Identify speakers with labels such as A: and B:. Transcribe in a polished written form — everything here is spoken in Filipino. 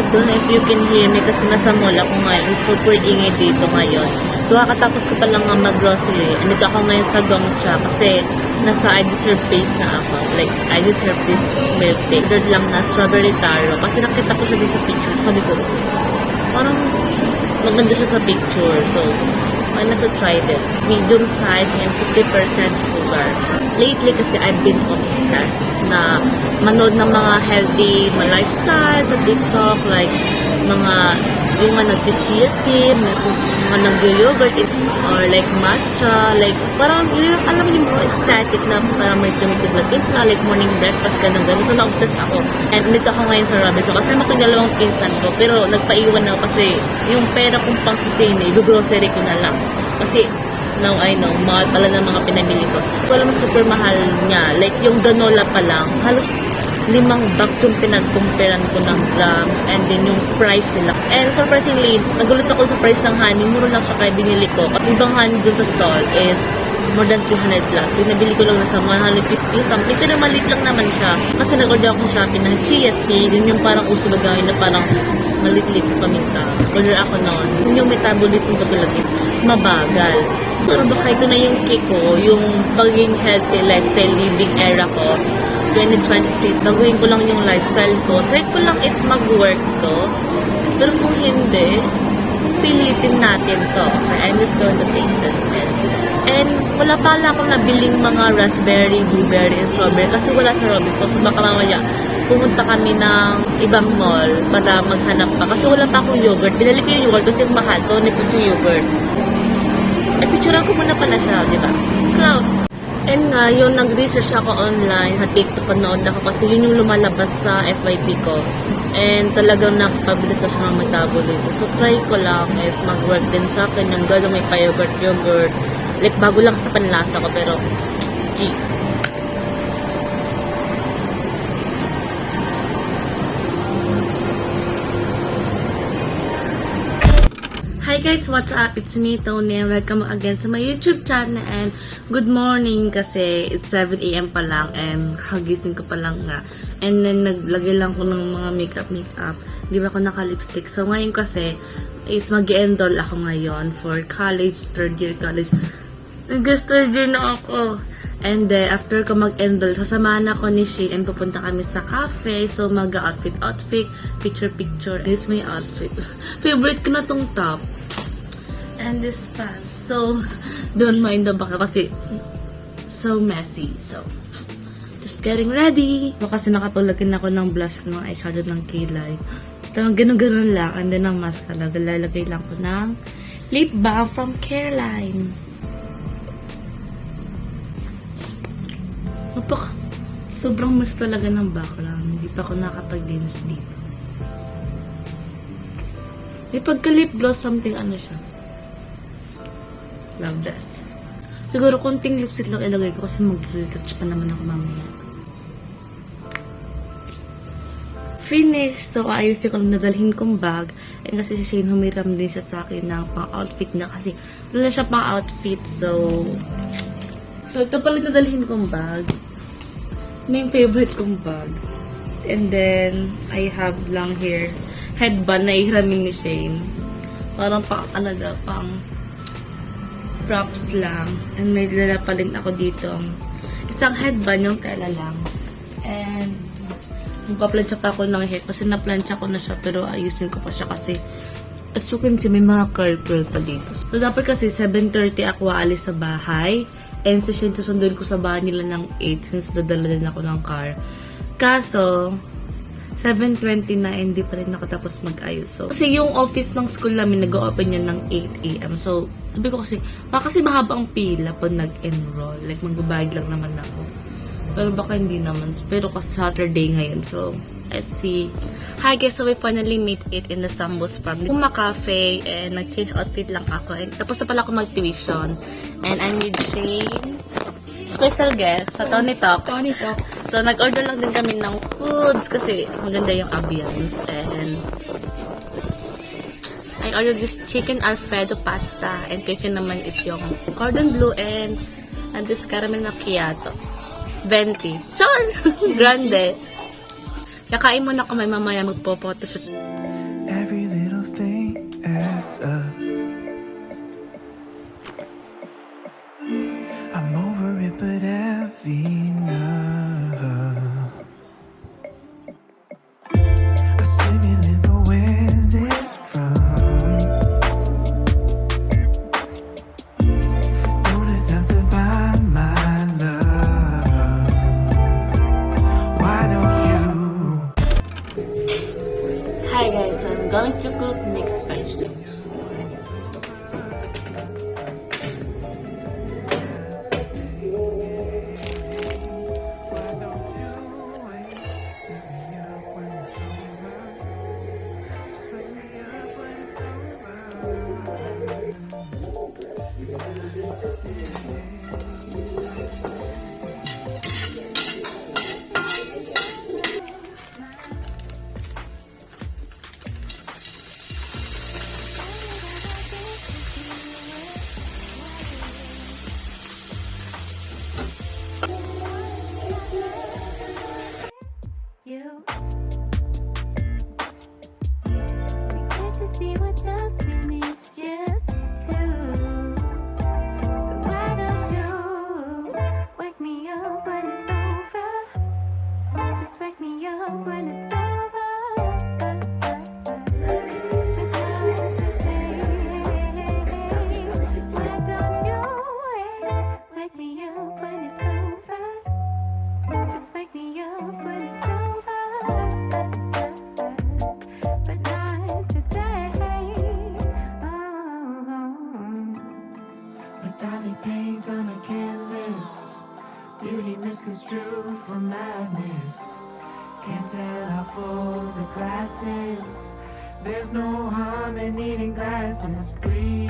A: Don't know if you can hear me kasi nasa mall ako ngayon. Super ingay dito ngayon. So, kakatapos ko pa lang nga mag-grocery. Andito ako ngayon sa Gongcha kasi nasa I deserve face na ako. Like, I deserve this milk tea. Ordered lang na strawberry taro. Kasi nakita ko siya din sa picture. Sabi ko, parang maganda siya sa picture. So, why not to try this? Medium size and 50% sugar. Lately kasi I've been obsessed na manood ng mga healthy lifestyle sa TikTok, like mga yung mga nag-chia seed, mga nag-yogurt, or like matcha, like parang yung alam niyo mga aesthetic na parang may tumitibla-timpla, like morning breakfast, ganun-ganun. So na-obsess ako. And dito ako ngayon sa Robinson kasi ako yung dalawang pinsan ko, pero nagpaiwan ako kasi yung pera kong pang-kusini, grocery ko na lang. Kasi now I know, mahal pala ng mga pinamili ko. Wala mo super mahal niya. Like, yung granola pa lang, halos 5 box yung pinag-comparean ko ng grams and then yung price nila. And surprisingly, nagulat ako sa price ng honey. Mura lang siya kaya binili ko. At ibang honey dun sa stall is more than 200 plus. Yung nabili ko lang na sa 150 something. Pero maliit lang naman siya. Kasi nag-order ako sa Shopee ng chia seed. Yun yung parang uso bagay na parang maliit-liit paminta. Order ako noon. Yung metabolism ko talaga mabagal. Pero baka ito na yung kick ko, yung pagiging healthy lifestyle living era ko, 2023. Baguhin ko lang yung lifestyle ko. Try ko lang if mag-work to. Pero kung hindi, pilitin natin to. Okay, I'm just going to taste it. And wala pala akong nabiling mga raspberry, blueberry, and strawberry kasi wala sa Robinson. So baka mamaya pumunta kami ng ibang mall para maghanap pa. Kasi wala pa akong yogurt. Binalik ko yung yogurt kasi mahal to. Nipis yung yogurt. Picturean ko muna pala siya, di ba? Crowd. And nga, yun, nag-research ako online, sa TikTok, panood ako kasi yun yung lumalabas sa FYP ko. And talagang nakapabilis na siya ng metabolism. So, try ko lang if mag-work din sa akin yung gano'n may pa-yogurt. Like, bago lang sa panlasa ko, pero, gee. Hi guys, what's up? It's me, Tony, and welcome again to my YouTube channel. And good morning kasi it's 7 AM pa lang and hagising ko pa lang nga. And then naglagay lang ko ng mga makeup. Di ba ako naka-lipstick? So ngayon kasi is mag-enroll ako ngayon for college, third year college. Nag-guest third year na ako. And then, after ko mag-enroll, sasamahan ako ni Shane and pupunta kami sa cafe. So, mag-outfit, picture. This is my outfit. Favorite ko na tong top. And this pants. So, don't mind the back kasi so messy. So, just getting ready. Kasi nakapaglagyan ako ng blush ng eyeshadow ng kilay. Tamang ganun-ganun lang. And then, ang mascara. Lalagay lang ko ng lip balm from Careline. Sobrang mas talaga ng background. Hindi pa ako nakapag-dinas dito. May pagka-lip gloss, something ano siya. Love this. Siguro konting lipstick lang ilagay ko kasi mag-retouch pa naman ako mamaya. Finish! So, ayusin ko lang nadalhin kong bag. And kasi si Shane humiram din siya sa akin ng pang-outfit na kasi wala siya pang-outfit. So, ito pala nadalhin kong bag. May favorite kong bag. And then, I have lang here headband na ihiramin ni Shane. Parang pang props lang. And may dala pa rin ako dito. Isang headband yung tela lang. And, magpa-plancha pa ako ng hair. Kasi na-plancha ko na siya. Pero ayusin ko pa siya kasi as you can see, may mga curl pa dito. So, dapat kasi 7:30 ako aalis sa bahay. And so, susunduin ko sa bahay nila ng 8 since dadala din ako ng car. Kaso, 7:20 na, hindi pa rin nakatapos mag-ayos. So, kasi yung office ng school namin, nag-open yun ng 8 AM. So, sabi ko kasi mahaba ang pila pag nag-enroll. Like, magbabayad lang naman ako. Pero baka hindi naman. Pero kasi Saturday ngayon. So, let's see. Hi guys, so we finally meet it in the Sambos Farm. Cafe and nag-change outfit lang ako. And tapos na pala ako mag-tuition. And I'm with Shane. Special guest sa Tony Talks. So, nag-order lang din kami ng foods kasi maganda yung ambience. And I ordered this chicken Alfredo pasta. And kitchen naman is yung cordon bleu and this caramel macchiato. 20. Char! Grande. Kakain muna kami mamaya magpo-photoshoot.
B: Every little thing adds up. I'm over it, but have enough. I still be lit, but where's it from? Don't have time to buy my love. Why don't you?
A: Hi guys, so I'm going to cook mixed vegetable.
B: Why don't you wait? Wake me up when it's over. Just wake me up when it's
C: You. We get to see what's up when it's just two. So why don't you wake me up when it's over? Just wake me up when it's over. But not today. Why don't you wake me up when it's over? Just wake me up when it's over. But not today. Oh.
B: like Dali paint on a canvas. Beauty misconstrued for madness. Can't tell how full the glass is. There's no harm in needing glasses. Breathe.